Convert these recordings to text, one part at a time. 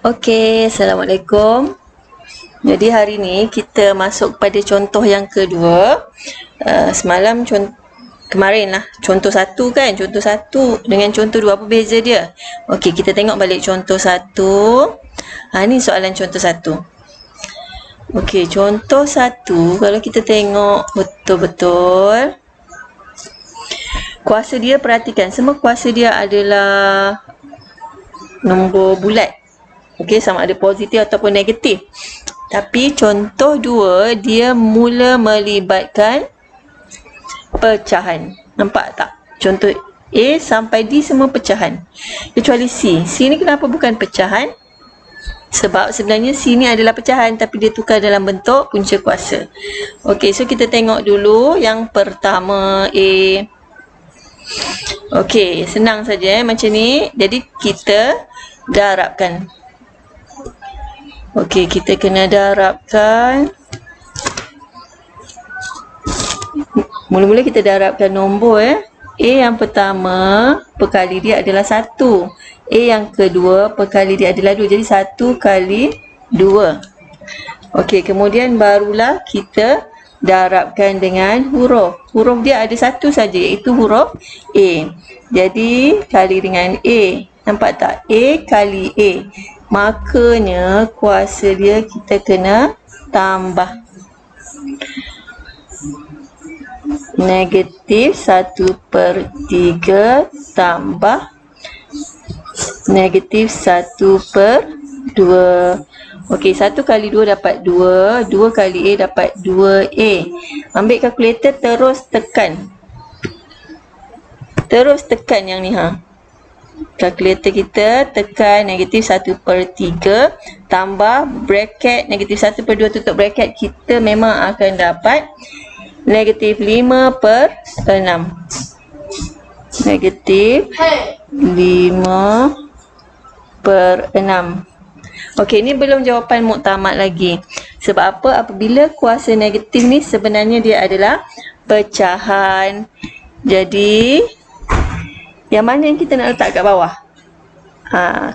Okey, Assalamualaikum. Jadi hari ni kita masuk pada contoh yang kedua. Semalam kemarin lah contoh satu kan, contoh satu dengan contoh dua apa beza dia? Okey, kita tengok balik contoh satu. Ni soalan contoh satu. Okey, contoh satu kalau kita tengok betul-betul kuasa dia, perhatikan semua kuasa dia adalah nombor bulat. Okey, sama ada positif ataupun negatif. Tapi contoh 2 dia mula melibatkan pecahan. Nampak tak? Contoh A sampai D semua pecahan. Kecuali C. C ni kenapa bukan pecahan? Sebab sebenarnya C ni adalah pecahan tapi dia tukar dalam bentuk punca kuasa. Okey, so kita tengok dulu yang pertama A. Okey, senang saja macam ni. Jadi kita darabkan. Okey, kita kena darabkan. Mula-mula kita darabkan nombor A yang pertama perkali dia adalah 1. A yang kedua perkali dia adalah 2. Jadi 1 kali 2. Okey, kemudian barulah kita darabkan dengan huruf. Huruf dia ada satu saja iaitu huruf A. Jadi kali dengan A. Nampak tak? A kali A. Makanya kuasa dia kita kena tambah. Negatif 1/3 tambah negatif 1/2. Okey, 1 kali 2 dapat 2. 2 kali A dapat 2A. Ambil kalkulator terus tekan. Terus tekan yang ni kalkulator kita tekan negatif 1/3 tambah bracket negatif 1/2 tutup bracket, kita memang akan dapat negatif 5/6. Negatif 5/6. Okey, ni belum jawapan muktamad lagi. Sebab apa? Apabila kuasa negatif ni sebenarnya dia adalah pecahan. Jadi yang mana yang kita nak letak kat bawah?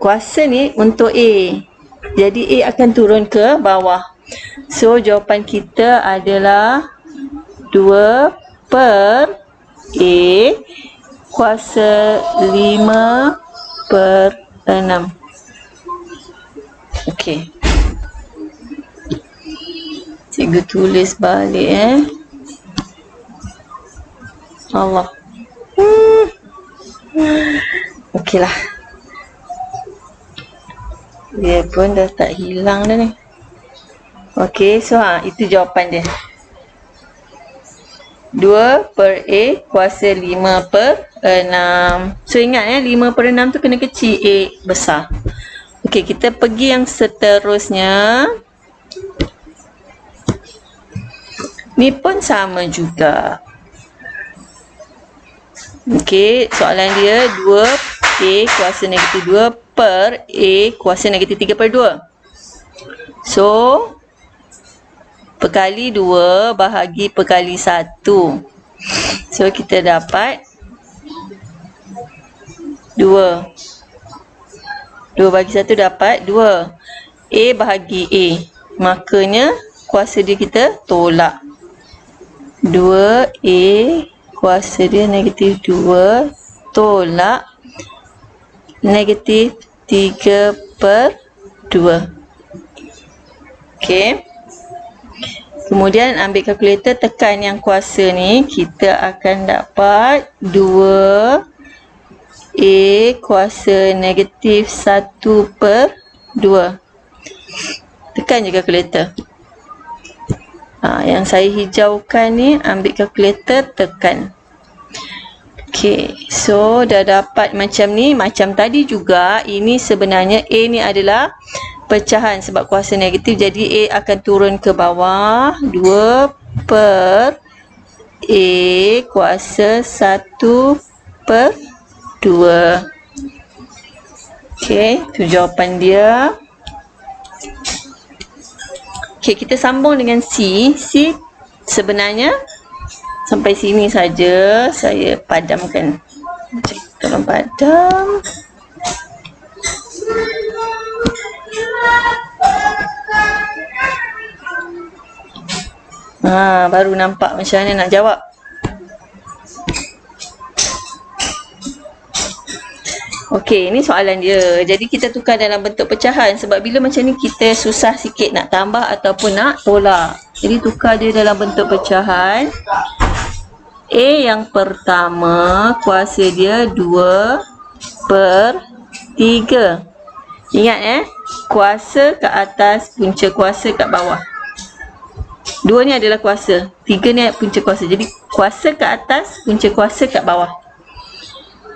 Kuasa ni untuk A. Jadi A akan turun ke bawah. So jawapan kita adalah 2/A kuasa 5/6. Okey. Cikgu tulis balik Allah. Okeylah. Dia pun dah tak hilang dah ni. Okey, so itu jawapan dia. 2/A kuasa 5/6. So ingat 5/6 tu kena kecil, A besar. Okey, kita pergi yang seterusnya. Ni pun sama juga. Okey, soalan dia 2A kuasa negatif 2 per A kuasa negatif 3/2. So, perkali 2 bahagi perkali 1. So, kita dapat 2. 2 bahagi 1 dapat 2. A bahagi A. Makanya, kuasa dia kita tolak. 2A kuasa dia negatif 2 tolak negatif 3/2. Okey. Kemudian ambil kalkulator tekan yang kuasa ni, kita akan dapat 2A kuasa negatif 1/2. Tekan je kalkulator. Yang saya hijaukan ni, ambil kalkulator tekan. Okey, so dah dapat macam ni. Macam tadi juga, ini sebenarnya A ni adalah pecahan sebab kuasa negatif. Jadi A akan turun ke bawah. 2/A kuasa 1/2. Okey, tu jawapan dia. Okey, kita sambung dengan C. C sebenarnya sampai sini saja. Saya padamkan. Tolong padam. Baru nampak macam mana nak jawab. Okey, ni soalan dia. Jadi kita tukar dalam bentuk pecahan. Sebab bila macam ni kita susah sikit nak tambah ataupun nak tolak. Jadi tukar dia dalam bentuk pecahan. A yang pertama kuasa dia 2/3. Ingat kuasa kat atas, punca kuasa kat bawah. 2 ni adalah kuasa, 3 ni punca kuasa. Jadi kuasa kat atas, punca kuasa kat bawah.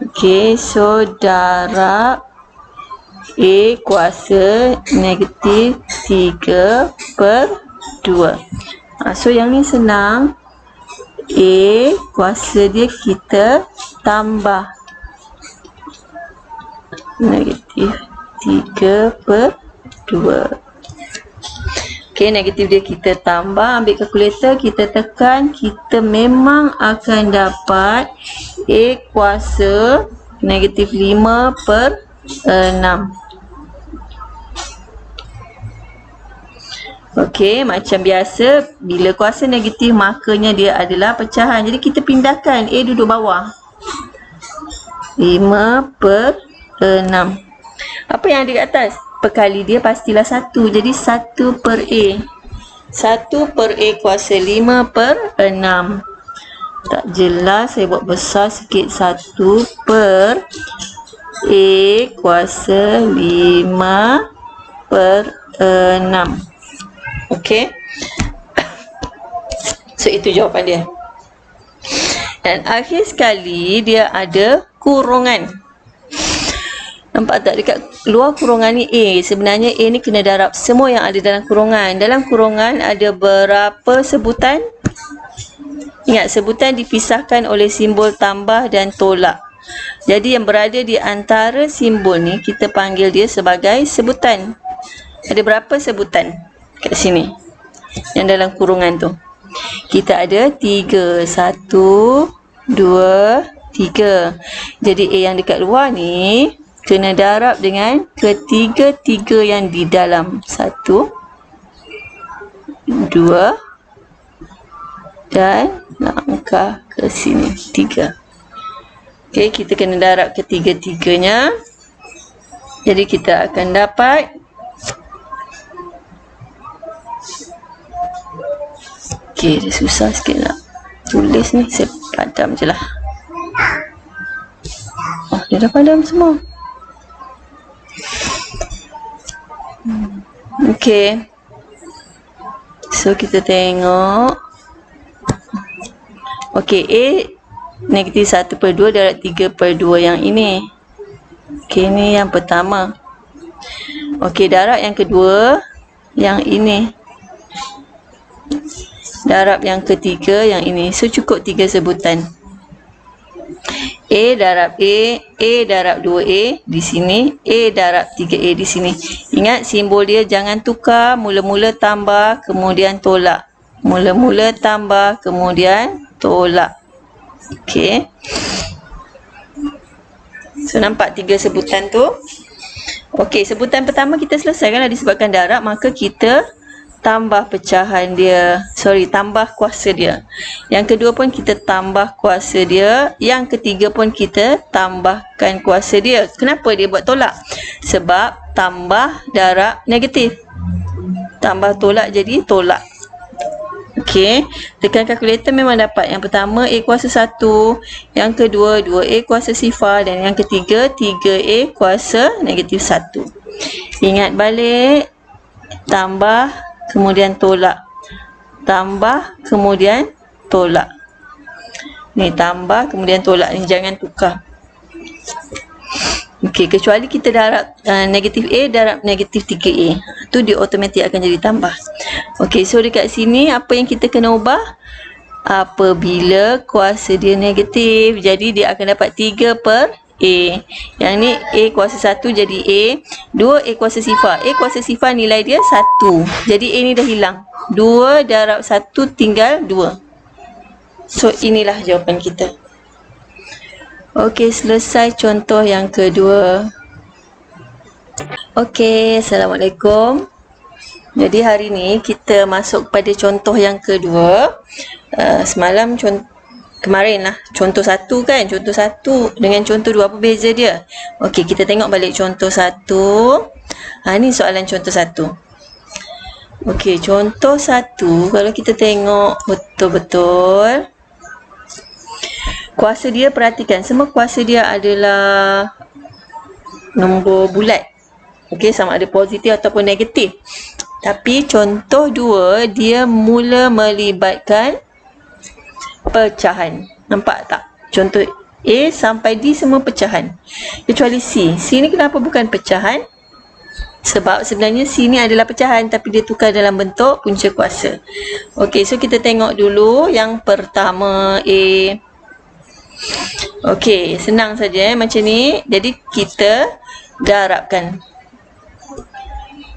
Okey, so darab A kuasa negatif 3/2. So yang ni senang. A kuasa dia kita tambah negatif 3/2. Okey, negatif dia kita tambah, ambil kalkulator, kita tekan, kita memang akan dapat A kuasa negatif 5/6. Okey, macam biasa, bila kuasa negatif makanya dia adalah pecahan. Jadi kita pindahkan, A duduk bawah. 5/6. Apa yang ada kat atas? Perkali dia pastilah 1. Jadi 1/A. 1/A kuasa 5/6. Tak jelas, saya buat besar sikit. 1/A kuasa 5/6. Okey. So itu jawapan dia. Dan akhir sekali dia ada kurungan. Nampak tak dekat luar kurungan ni A. Sebenarnya A ni kena darab semua yang ada dalam kurungan. Dalam kurungan ada berapa sebutan? Ingat, sebutan dipisahkan oleh simbol tambah dan tolak. Jadi yang berada di antara simbol ni kita panggil dia sebagai sebutan. Ada berapa sebutan kat sini? Yang dalam kurungan tu. Kita ada 3. 1, 2, 3. Jadi A yang dekat luar ni kena darab dengan ketiga-tiga yang di dalam. 1, 2, dan langkah ke sini 3. Okey, kita kena darab ketiga-tiganya. Jadi kita akan dapat dia susah sikit nak tulis ni. Saya padam je lah. Dia dah padam semua. Okey, so kita tengok. Okey, A negatif 1/2 darab 3/2 yang ini. Okey, ni yang pertama. Okey, darab yang kedua yang ini. Darab yang ketiga yang ini. So cukup 3 sebutan. A darab A darab 2A di sini, A darab 3A di sini. Ingat simbol dia jangan tukar, mula-mula tambah kemudian tolak. Mula-mula tambah kemudian tolak. Okey. So nampak 3 sebutan tu. Okey, sebutan pertama kita selesaikan disebabkan darab, maka kita tambah pecahan dia. Tambah kuasa dia. Yang kedua pun kita tambah kuasa dia. Yang ketiga pun kita tambahkan kuasa dia. Kenapa dia buat tolak? Sebab tambah darab negatif. Tambah tolak jadi tolak. Okey, tekan kalkulator memang dapat. Yang pertama A kuasa 1, yang kedua 2A kuasa sifar, dan yang ketiga 3A kuasa negatif 1. Ingat balik, tambah kemudian tolak, tambah kemudian tolak. Ni tambah kemudian tolak ni, jangan tukar. Okey, kecuali kita darab negatif A darab negatif 3A, tu dia automatik akan jadi tambah. Okey, so dekat sini apa yang kita kena ubah? Apabila kuasa dia negatif, jadi dia akan dapat 3/A. Yang ni A kuasa 1 jadi A. 2 A kuasa sifar. A kuasa sifar nilai dia 1. Jadi A ni dah hilang. 2 darab 1 tinggal 2. So inilah jawapan kita. Okey, selesai contoh yang kedua. Okey, Assalamualaikum. Jadi hari ni kita masuk pada contoh yang kedua. Semalam kemarin lah contoh satu kan, contoh satu dengan contoh dua, apa beza dia? Okey, kita tengok balik contoh satu. Ni soalan contoh satu. Okey, contoh satu, kalau kita tengok betul-betul, kuasa dia, perhatikan semua kuasa dia adalah nombor bulat. Okey, sama ada positif ataupun negatif. Tapi contoh dua, dia mula melibatkan pecahan. Nampak tak? Contoh A sampai D semua pecahan. Kecuali C. C ni kenapa bukan pecahan? Sebab sebenarnya C ni adalah pecahan tapi dia tukar dalam bentuk punca kuasa. Okey, so kita tengok dulu yang pertama A. Okey, senang saja macam ni. Jadi kita darabkan.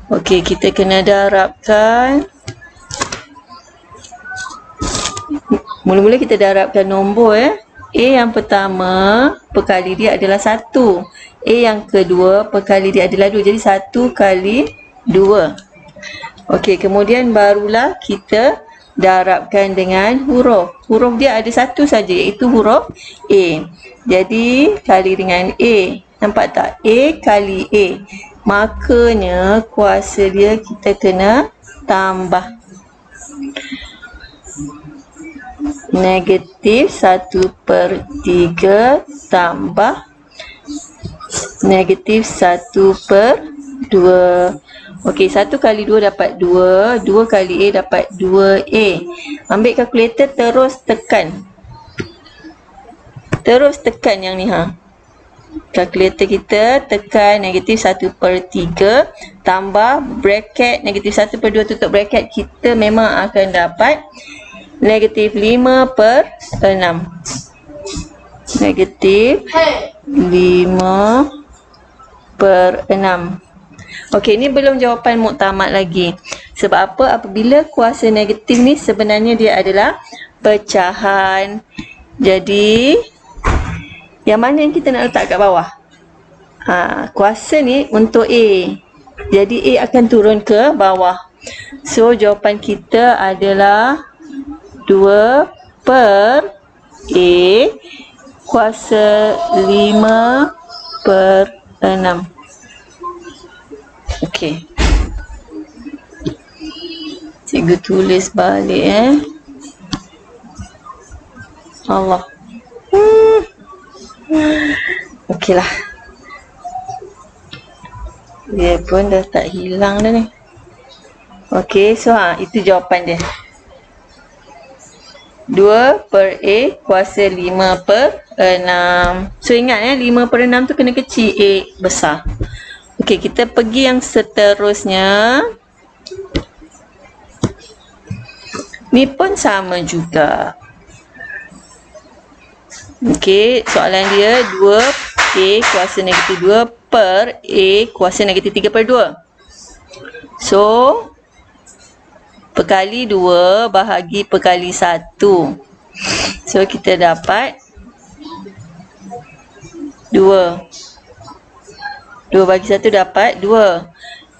Okey, kita kena darabkan. Mula-mula kita darabkan nombor A yang pertama perkali dia adalah 1. A yang kedua perkali dia adalah 2. Jadi 1 kali 2. Okey, kemudian barulah kita darabkan dengan huruf. Huruf dia ada satu saja, iaitu huruf A. Jadi kali dengan A. Nampak tak? A kali A. Makanya kuasa dia kita kena tambah. Negatif 1/3 tambah negatif 1/2. Okey, 1 kali 2 dapat 2. 2 kali A dapat 2A. Ambil kalkulator, terus tekan. Terus tekan yang ni ha. Kalkulator kita tekan negatif 1/3 tambah bracket negatif 1/2 tutup bracket, kita memang akan dapat negatif 5/6. Negatif 5/6. Okey, ni belum jawapan muktamad lagi. Sebab apa? Apabila kuasa negatif ni sebenarnya dia adalah pecahan. Jadi yang mana yang kita nak letak kat bawah? Kuasa ni untuk A. Jadi A akan turun ke bawah. So jawapan kita adalah 2/A kuasa 5/6. Okey. Cikgu tulis balik Allah. Okeylah. Dia pun dah tak hilang dah ni. Okey, so itu jawapan dia. 2/A kuasa 5/6. So ingat 5/6 tu kena kecil, A besar. Okey, kita pergi yang seterusnya. Ni pun sama juga. Okey, soalan dia 2A kuasa negatif 2 per A kuasa negatif 3/2. So, perkali 2 bahagi perkali 1. So, kita dapat 2. 2 bagi 1 dapat 2.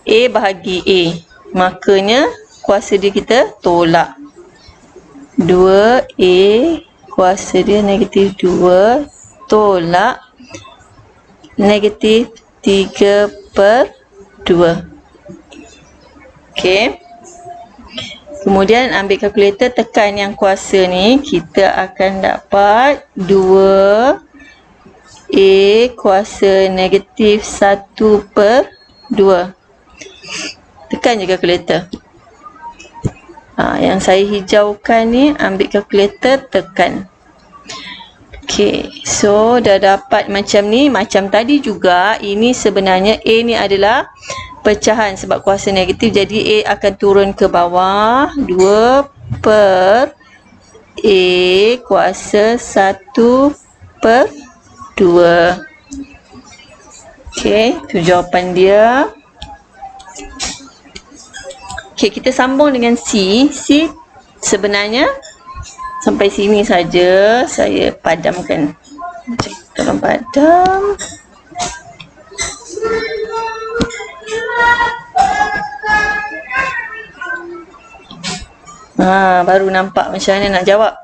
A bahagi A. Makanya, kuasa dia kita tolak. 2A kuasa dia negatif 2 tolak negatif 3/2. Okey. Kemudian ambil kalkulator, tekan yang kuasa ni, kita akan dapat 2A kuasa negatif 1/2. Tekan je kalkulator. Yang saya hijaukan ni, ambil kalkulator, tekan. Okey, so dah dapat macam ni. Macam tadi juga, ini sebenarnya A ni adalah pecahan sebab kuasa negatif. Jadi A akan turun ke bawah. 2/A kuasa 1/2. Okey, tu jawapan dia. Okey, kita sambung dengan C. C sebenarnya sampai sini saja. Saya padamkan. Tolong padam. Baru nampak macam mana nak jawab.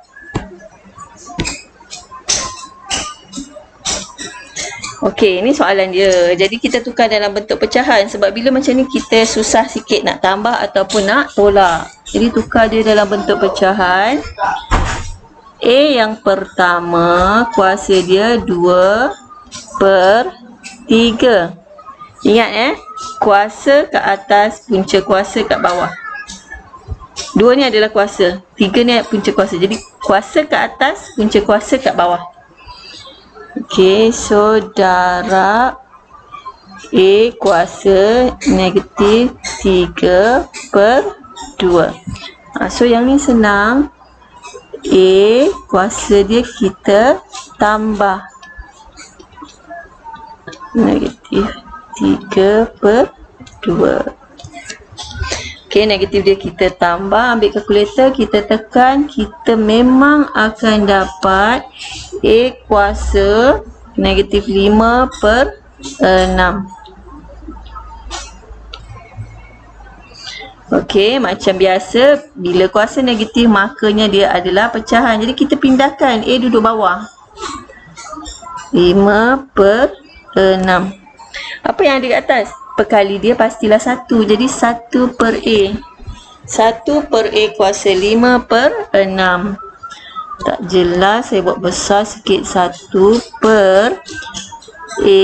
Okey, ni soalan dia. Jadi kita tukar dalam bentuk pecahan. Sebab bila macam ni kita susah sikit nak tambah ataupun nak tolak. Jadi tukar dia dalam bentuk pecahan. A yang pertama, kuasa dia 2/3. Ingat kuasa kat atas, punca kuasa kat bawah. 2 ni adalah kuasa, 3 ni punca kuasa. Jadi kuasa kat atas, punca kuasa kat bawah. Okey, so darab A kuasa negatif 3/2. So yang ni senang. A kuasa dia kita tambah negatif 3/2. Okey, negatif dia kita tambah, ambil kalkulator, kita tekan, kita memang akan dapat A kuasa negatif 5/6. Okey, macam biasa, bila kuasa negatif makanya dia adalah pecahan. Jadi kita pindahkan, A duduk bawah. 5/6. Apa yang ada kat atas? Perkali dia pastilah 1. Jadi 1/A. 1/A kuasa 5/6. Tak jelas, saya buat besar sikit. 1/A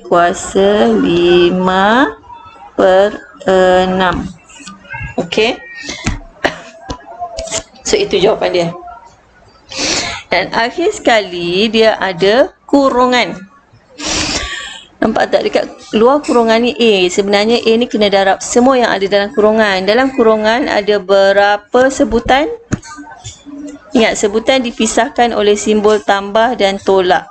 kuasa 5/6. Okey. So itu jawapan dia. Dan akhir sekali dia ada kurungan. Nampak tak dekat luar kurungan ni A? Sebenarnya A ni kena darab semua yang ada dalam kurungan. Dalam kurungan ada berapa sebutan? Ingat, sebutan dipisahkan oleh simbol tambah dan tolak.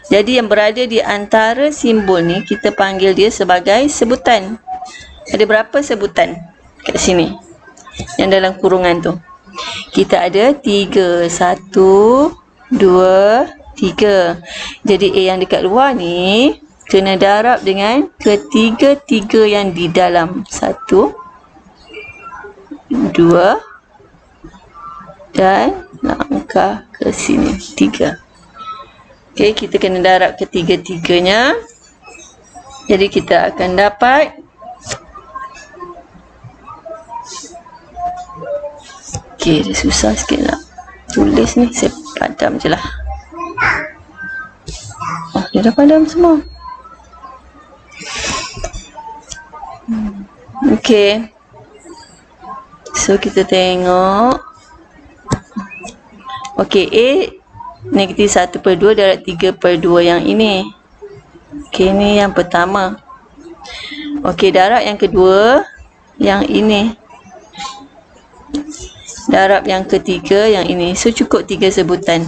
Jadi yang berada di antara simbol ni kita panggil dia sebagai sebutan. Ada berapa sebutan kat sini? Yang dalam kurungan tu. Kita ada 3. 1, 2, 3. Jadi A yang dekat luar ni kena darab dengan ketiga-tiga yang di dalam. 1, 2, dan langkah ke sini 3. Okey, kita kena darab ketiga-tiganya. Jadi kita akan dapat dia susah sikit nak tulis ni. Saya padam je lah. Dia dah padam semua. Okey, so kita tengok. Okey, A negatif 1/2 darab 3/2 yang ini. Okey, ni yang pertama. Okey, darab yang kedua yang ini. Darab yang ketiga yang ini. So cukup 3 sebutan.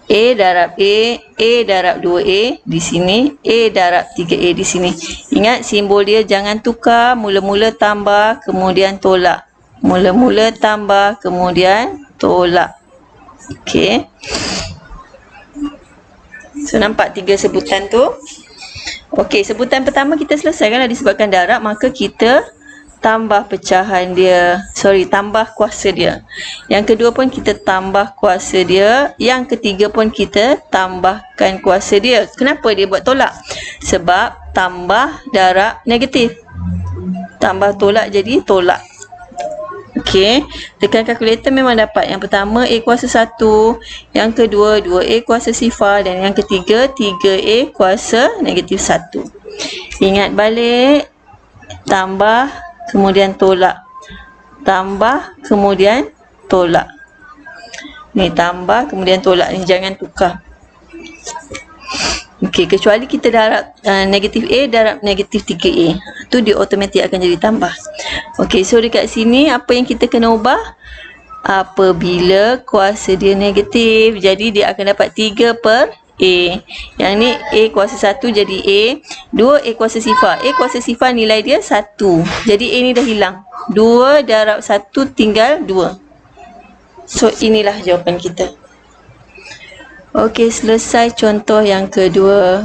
A darab A darab 2A di sini, A darab 3A di sini. Ingat simbol dia jangan tukar, mula-mula tambah kemudian tolak. Mula-mula tambah kemudian tolak. Okey. So nampak 3 sebutan tu. Okey, sebutan pertama kita selesaikan disebabkan darab, maka kita tambah pecahan dia. Tambah kuasa dia. Yang kedua pun kita tambah kuasa dia. Yang ketiga pun kita tambahkan kuasa dia. Kenapa dia buat tolak? Sebab tambah darab negatif. Tambah tolak jadi tolak. Okey. Tekan kalkulator memang dapat. Yang pertama A kuasa 1. Yang kedua 2A kuasa sifar. Dan yang ketiga 3A kuasa negatif 1. Ingat balik. Tambah kemudian tolak, tambah kemudian tolak. Ni tambah kemudian tolak ni, jangan tukar. Okey, kecuali kita darab negatif A darab negatif 3A, tu dia automatik akan jadi tambah. Okey, so dekat sini apa yang kita kena ubah? Apabila kuasa dia negatif, jadi dia akan dapat 3/A. Yang ni A kuasa 1 jadi A. 2 A kuasa sifar. A kuasa sifar nilai dia 1. Jadi A ni dah hilang. 2 darab 1 tinggal 2. So inilah jawapan kita. Okey, selesai contoh yang kedua.